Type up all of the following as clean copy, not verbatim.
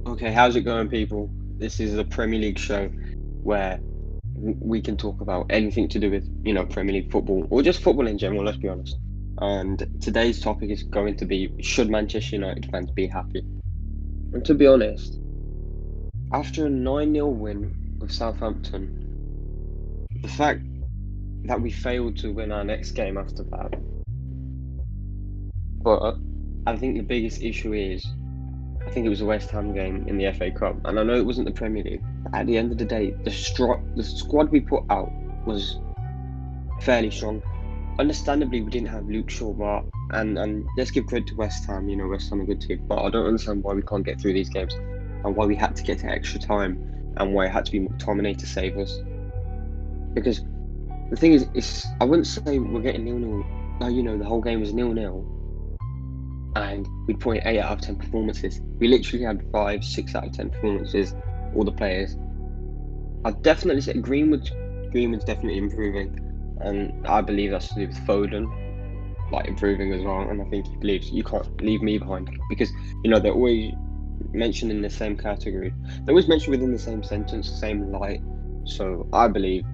Okay, how's it going, people? This is a Premier League show where we can talk about anything to do with, Premier League football or just football in general, let's be honest. And today's topic is going to be, should Manchester United fans be happy? And to be honest, after a 9-0 win with Southampton, the fact that we failed to win our next game after that, but I think the biggest issue is I think it was a West Ham game in the FA Cup, and I know it wasn't the Premier League. But at the end of the day, the squad we put out was fairly strong. Understandably, we didn't have Luke Shaw, but and let's give credit to West Ham. West Ham are a good team, but I don't understand why we can't get through these games, and why we had to get to extra time, and why it had to be McTominay to save us. Because the thing is, I wouldn't say we're getting 0-0. No, the whole game was 0-0. And we'd point 8 out of 10 performances. We literally had 5, 6 out of 10 performances, all the players. I'd definitely say Greenwood's definitely improving, and I believe that's to do with Foden, improving as well. And I think he believes you can't leave me behind because they're always mentioned in the same category. They're always mentioned within the same sentence, the same light. So I believe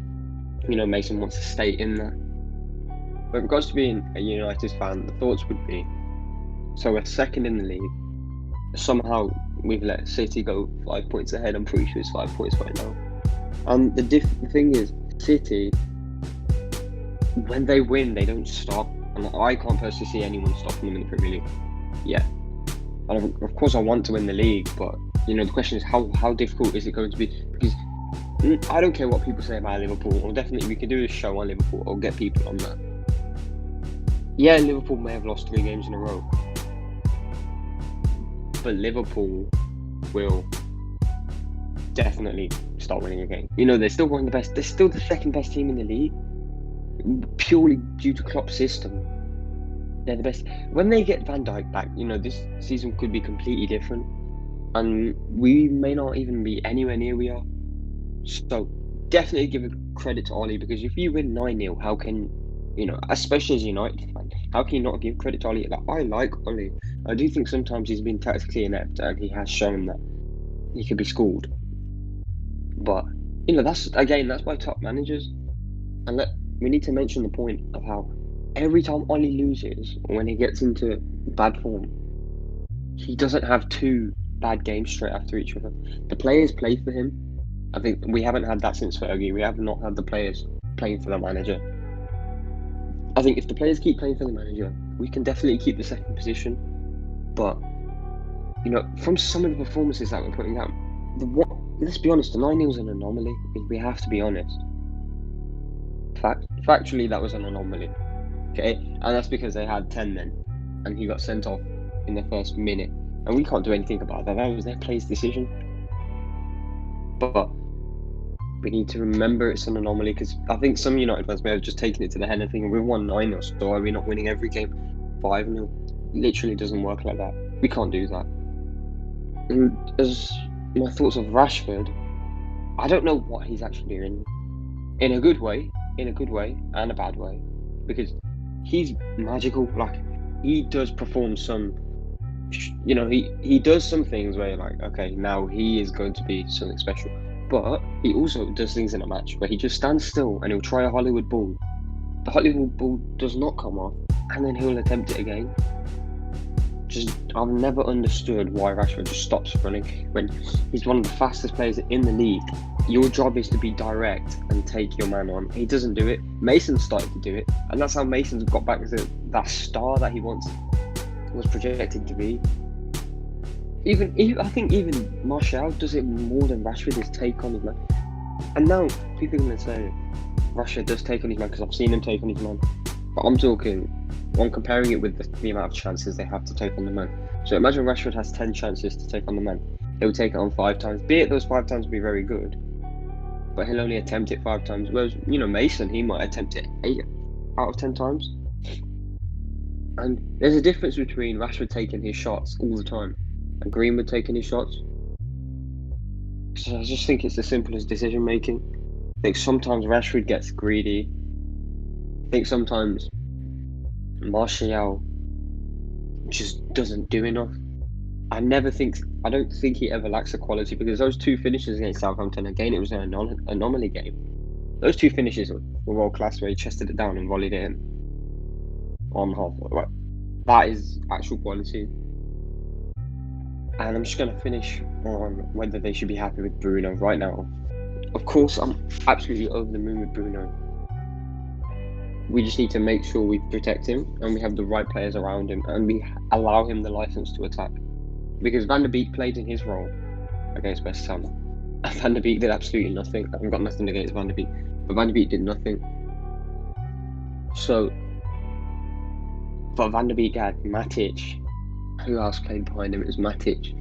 Mason wants to stay in there. But in regards to being a United fan, the thoughts would be, so we're second in the league. Somehow we've let City go 5 points ahead. I'm pretty sure it's 5 points right now. And the thing is, City, when they win, they don't stop. And I can't personally see anyone stopping them in the Premier League. Yeah. And of course, I want to win the league, but the question is how difficult is it going to be? Because I don't care what people say about Liverpool. Or definitely, we could do a show on Liverpool or get people on that. Yeah, Liverpool may have lost 3 games in a row. But Liverpool will definitely start winning a game. They're still one of the best. They're still the second best team in the league, purely due to Klopp's system. They're the best. When they get Van Dijk back, this season could be completely different, and we may not even be anywhere near we are. So definitely give credit to Ollie, because if you win 9-0, how can especially as a United fan, how can you not give credit to Ollie? I like Ollie. I do think sometimes he's been tactically inept, and he has shown that he could be schooled. But that's by top managers. And we need to mention the point of how every time Ollie loses, when he gets into bad form, he doesn't have 2 bad games straight after each other. The players play for him. I think we haven't had that since Fergie. We have not had the players playing for the manager. I think if the players keep playing for the manager, we can definitely keep the second position. But from some of the performances that we're putting out, let's be honest, the 9-0 is an anomaly. We have to be honest. Factually, that was an anomaly. Okay, and that's because they had 10 men, and he got sent off in the first minute, and we can't do anything about that. That was their players' decision. But we need to remember it's an anomaly, because I think some United fans may have just taken it to the head and thinking we won 9-0, so are we not winning every game 5-0? Literally doesn't work like that. We can't do that. And as my thoughts of Rashford, I don't know what he's actually doing. In a good way, and a bad way, because he's magical. He does perform some, he does some things where you're like, okay, now he is going to be something special. But he also does things in a match where he just stands still and he'll try a Hollywood ball. The Hollywood ball does not come off, and then he'll attempt it again. I've never understood why Rashford just stops running when he's one of the fastest players in the league. Your job is to be direct and take your man on. He doesn't do it. Mason started to do it, and that's how Mason's got back to that star that he once was projected to be. I think even Martial does it more than Rashford is take on his man. And now people are going to say Rashford does take on his man because I've seen him take on his man. But I'm comparing it with the amount of chances they have to take on the man. So imagine Rashford has 10 chances to take on the man. He'll take it on 5 times. Be it those 5 times will be very good, but he'll only attempt it 5 times. Whereas, Mason, he might attempt it 8 out of 10 times. And there's a difference between Rashford taking his shots all the time and Greenwood taking his shots. So I just think it's the simplest decision making. I think sometimes Rashford gets greedy. I think sometimes Martial just doesn't do enough. I don't think he ever lacks the quality, because those two finishes against Southampton, again, it was an anomaly game. Those two finishes were world class, where he chested it down and volleyed it in on half. Right. That is actual quality. And I'm just going to finish on whether they should be happy with Bruno right now. Of course, I'm absolutely over the moon with Bruno. We just need to make sure we protect him and we have the right players around him and we allow him the license to attack. Because Van der Beek played in his role against West Ham. And Van der Beek did absolutely nothing. I've got nothing against Van der Beek, but Van der Beek did nothing. So, but Van der Beek had Matic. Who else played behind him? It was Matic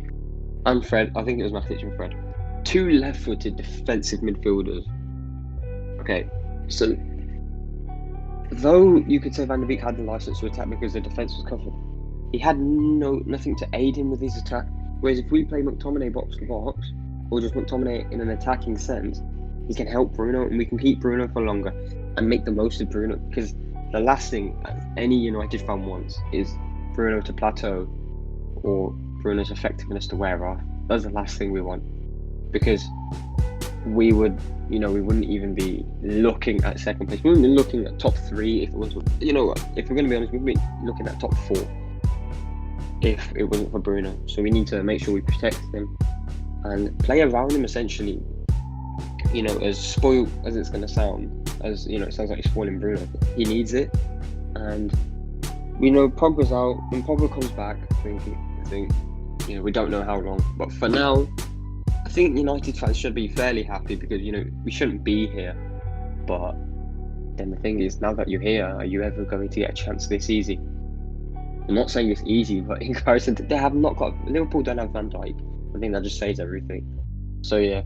and Fred. I think it was Matic and Fred. Two left-footed defensive midfielders. Okay, so though you could say Van der Beek had the license to attack because the defence was covered, he had nothing to aid him with his attack. Whereas if we play McTominay box to box, or just McTominay in an attacking sense, he can help Bruno and we can keep Bruno for longer and make the most of Bruno. Because the last thing any United fan wants is Bruno to plateau or Bruno's effectiveness to wear off. That's the last thing we want. Because we wouldn't even be looking at second place. We wouldn't be looking at top 3 if it was, if we're going to be honest, we'd be looking at top 4 if it wasn't for Bruno. So we need to make sure we protect him and play around him essentially. As spoiled as it's going to sound, it sounds like he's spoiling Bruno. He needs it, and we know Pogba's out. When Pogba comes back, I think we don't know how long, but for now, I think United fans should be fairly happy because we shouldn't be here. But then the thing is, now that you're here, are you ever going to get a chance this easy? I'm not saying it's easy, but in comparison to, they have not got Liverpool don't have Van Dijk. I think that just says everything. So yeah.